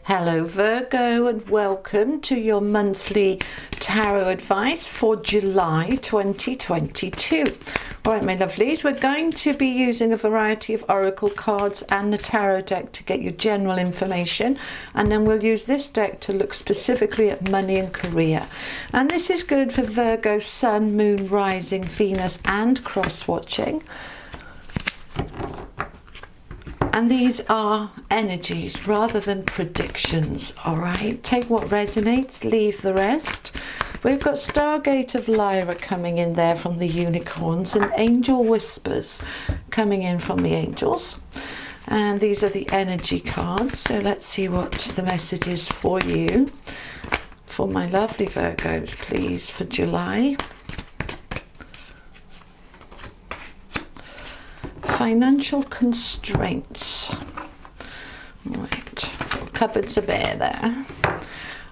Hello Virgo, and welcome to your monthly tarot advice for July 2022. Alright my lovelies, we're going to be using a variety of oracle cards and the tarot deck to get you general information, and then we'll use this deck to look specifically at money and career. And this is good for Virgo, Sun, Moon, Rising, Venus and cross-watching. And these are energies rather than predictions, all right? Take what resonates, leave the rest. We've got Stargate of Lyra coming in there from the unicorns and Angel Whispers coming in from the angels. And these are the energy cards. So let's see what the message is for you, for my lovely Virgos, please, for July. Financial constraints. Right, cupboards are bare there.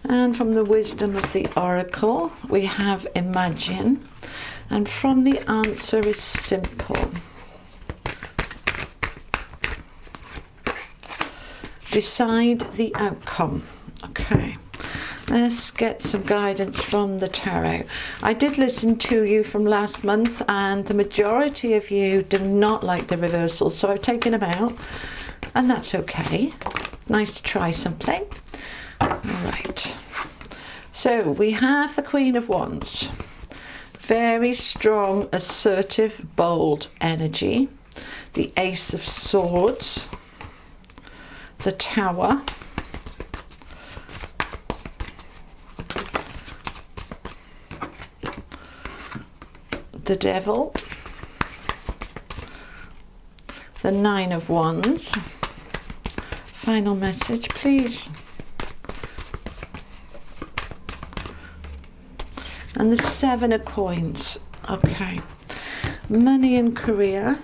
And from the wisdom of the oracle, we have imagine. And from the answer is simple. Decide the outcome. Okay. Let's get some guidance from the tarot. I did listen to you from last month and the majority of you do not like the reversals, so I've taken them out and that's okay. Nice to try something. All right. So we have the Queen of Wands. Very strong, assertive, bold energy. The Ace of Swords. The Tower. The Devil, the Nine of Wands. Final message, please. And the Seven of Coins. Okay. Money and career.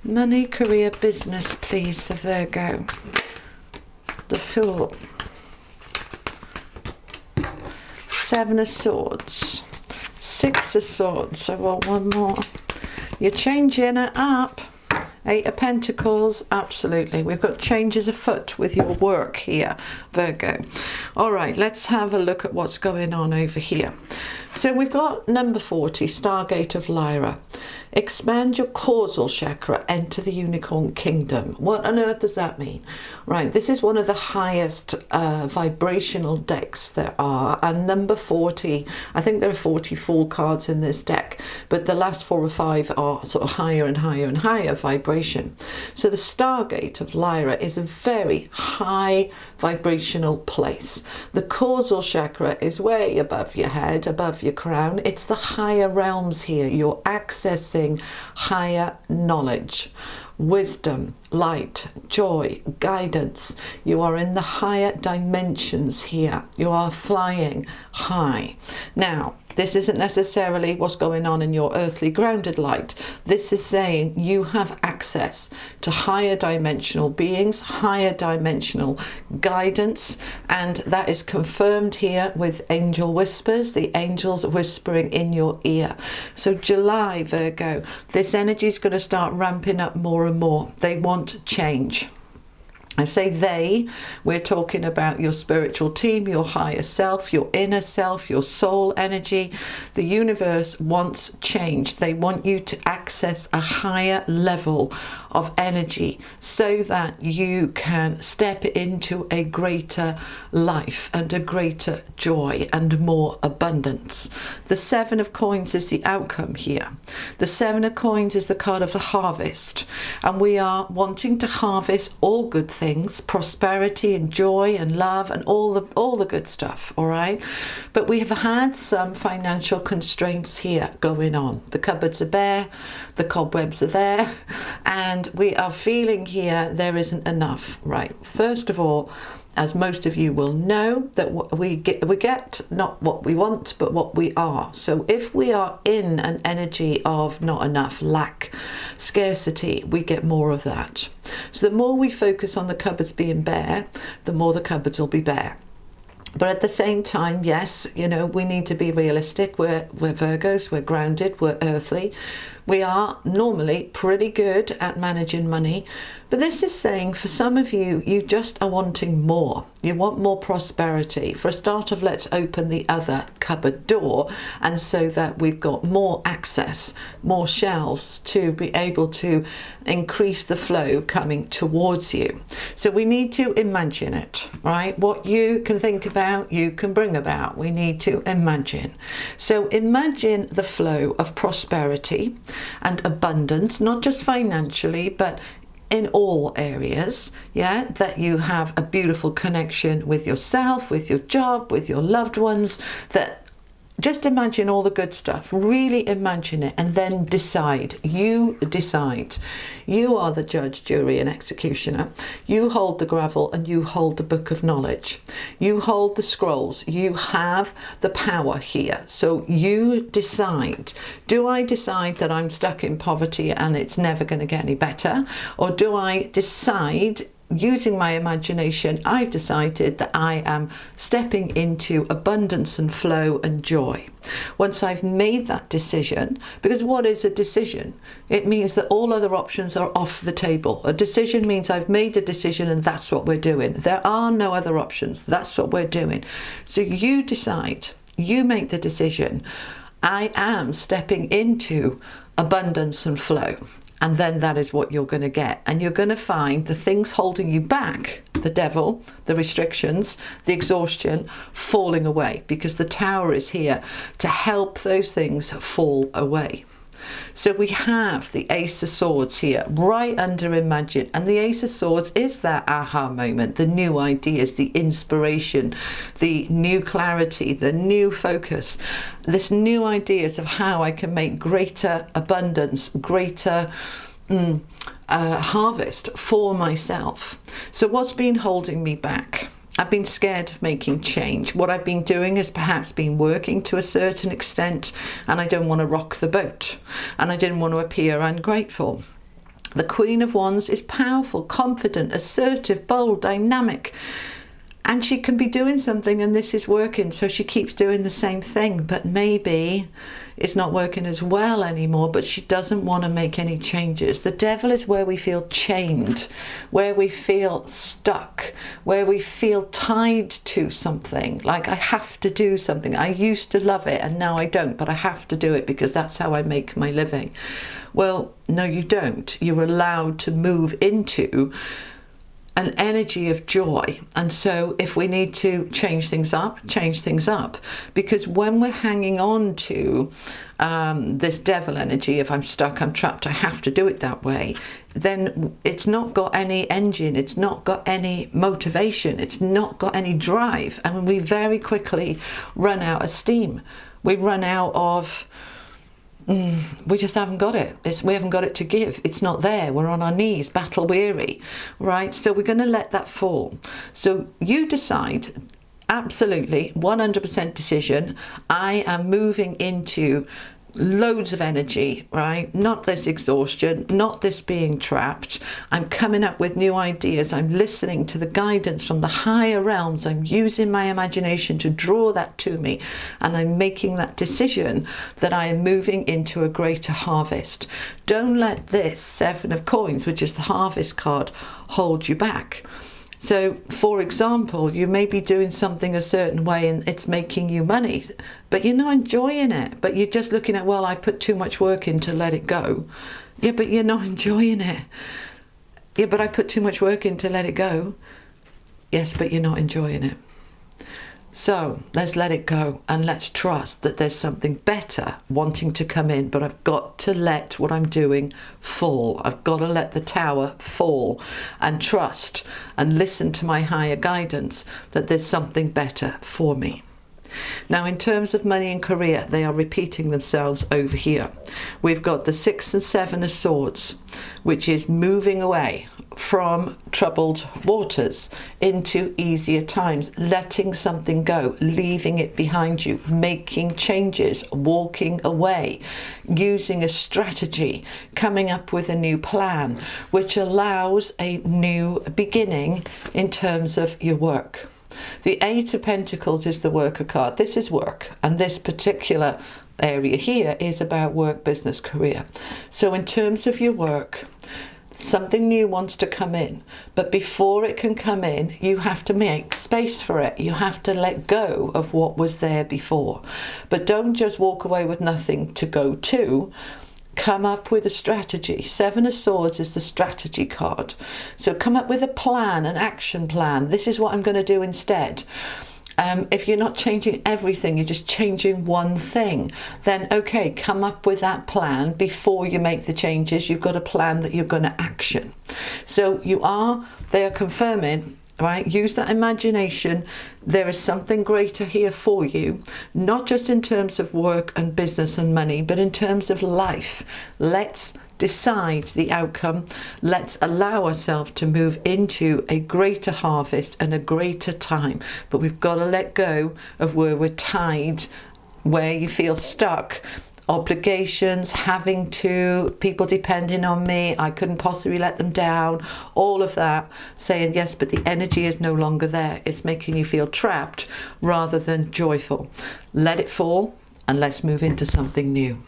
Money, career, business, please, for Virgo. The Fool. Seven of Swords. Six of Swords, I want one more. You're changing it up. Eight of Pentacles, absolutely. We've got changes afoot with your work here, Virgo. All right, let's have a look at what's going on over here. So we've got number 40, Stargate of Lyra. Expand your causal chakra, enter the unicorn kingdom. What on earth does that mean? Right, this is one of the highest vibrational decks there are, and number 40, I think there are 44 cards in this deck, but the last 4 or 5 are sort of higher and higher and higher vibration. So the Stargate of Lyra is a very high vibrational place. The causal chakra is way above your head, above your crown. It's the higher realms here. You're accessing higher knowledge, wisdom, light, joy, guidance. You are in the higher dimensions here. You are flying high. Now, this isn't necessarily what's going on in your earthly grounded light. This is saying you have access to higher dimensional beings, higher dimensional guidance, and that is confirmed here with angel whispers, the angels whispering in your ear. So July, Virgo, this energy is going to start ramping up more and more. They want change. I say they, we're talking about your spiritual team, your higher self, your inner self, your soul energy. The universe wants change. They want you to access a higher level of energy so that you can step into a greater life and a greater joy and more abundance. The Seven of Coins is the outcome here. The Seven of Coins is the card of the harvest, and we are wanting to harvest all good things, prosperity and joy and love and all the good stuff, all right? But we have had some financial constraints here going on. The cupboards are bare, the cobwebs are there, and we are feeling here there isn't enough, right? First of all, as most of you will know, that we get not what we want, but what we are. So if we are in an energy of not enough, lack, scarcity, we get more of that. So the more we focus on the cupboards being bare, the more the cupboards will be bare. But at the same time, yes, you know, we need to be realistic. We're Virgos, we're grounded, we're earthly. We are normally pretty good at managing money. But this is saying for some of you, you just are wanting more. You want more prosperity. For a start of, let's open the other cupboard door, and so that we've got more access, more shelves to be able to increase the flow coming towards you. So we need to imagine it, right? What you can think about, you can bring about. We need to imagine. So imagine the flow of prosperity and abundance, not just financially, but in all areas, yeah, that you have a beautiful connection with yourself, with your job, with your loved ones, that just imagine all the good stuff, really imagine it, and then decide. You decide. You are the judge, jury and executioner. You hold the gravel and you hold the book of knowledge. You hold the scrolls. You have the power here. So you decide. Do I decide that I'm stuck in poverty and it's never going to get any better? Or do I decide, using my imagination, I've decided that I am stepping into abundance and flow and joy. Once I've made that decision, because what is a decision? It means that all other options are off the table. A decision means I've made a decision and that's what we're doing. There are no other options. That's what we're doing. So you decide, you make the decision. I am stepping into abundance and flow. And then that is what you're going to get. And you're going to find the things holding you back, the devil, the restrictions, the exhaustion, falling away, because the tower is here to help those things fall away. So we have the Ace of Swords here, right under Imagine. And the Ace of Swords is that aha moment, the new ideas, the inspiration, the new clarity, the new focus, this new ideas of how I can make greater abundance, greater harvest for myself. So what's been holding me back? I've been scared of making change. What I've been doing is perhaps been working to a certain extent, and I don't want to rock the boat, and I didn't want to appear ungrateful. The Queen of Wands is powerful, confident, assertive, bold, dynamic, and she can be doing something and this is working, so she keeps doing the same thing, but maybe it's not working as well anymore, but she doesn't want to make any changes. The devil is where we feel chained, where we feel stuck, where we feel tied to something, like I have to do something. I used to love it and now I don't, but I have to do it because that's how I make my living. Well, no, you don't. You're allowed to move into an energy of joy. And so if we need to change things up, because when we're hanging on to this devil energy, if I'm stuck, I'm trapped, I have to do it that way, then it's not got any engine, it's not got any motivation, it's not got any drive, and we very quickly run out of steam. We run out of we just haven't got it. We haven't got it to give. It's not there. We're on our knees, battle weary, right? So we're going to let that fall. So you decide, absolutely, 100% decision. I am moving into loads of energy, right? Not this exhaustion, not this being trapped. I'm coming up with new ideas. I'm listening to the guidance from the higher realms. I'm using my imagination to draw that to me, and I'm making that decision that I am moving into a greater harvest. Don't let this Seven of Coins, which is the harvest card, hold you back. So, for example, you may be doing something a certain way and it's making you money, but you're not enjoying it. But you're just looking at, well, I put too much work in to let it go. Yeah, but you're not enjoying it. Yeah, but I put too much work in to let it go. Yes, but you're not enjoying it. So let's let it go and let's trust that there's something better wanting to come in, but I've got to let what I'm doing fall. I've got to let the tower fall and trust and listen to my higher guidance that there's something better for me. Now, in terms of money and career, they are repeating themselves over here. We've got the 6 and 7 of Swords, which is moving away from troubled waters into easier times, letting something go, leaving it behind you, making changes, walking away, using a strategy, coming up with a new plan, which allows a new beginning in terms of your work. The Eight of Pentacles is the worker card. This is work, and this particular area here is about work, business, career. So in terms of your work, something new wants to come in, but before it can come in, you have to make space for it. You have to let go of what was there before. But don't just walk away with nothing to go to. Come up with a strategy. Seven of Swords is the strategy card. So come up with a plan, an action plan. This is what I'm going to do instead. If you're not changing everything, you're just changing one thing, then okay, come up with that plan before you make the changes. You've got a plan that you're going to action. So they are confirming, right? Use that imagination. There is something greater here for you, not just in terms of work and business and money, but in terms of life. Let's decide the outcome. Let's allow ourselves to move into a greater harvest and a greater time. But we've got to let go of where we're tied, where you feel stuck. Obligations, having to, people depending on me, I couldn't possibly let them down, all of that, saying yes, but the energy is no longer there. It's making you feel trapped rather than joyful. Let it fall and let's move into something new.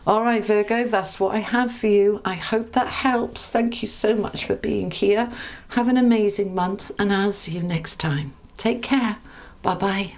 All right, Virgo, that's what I have for you. I hope that helps. Thank you so much for being here. Have an amazing month, and I'll see you next time. Take care. Bye-bye.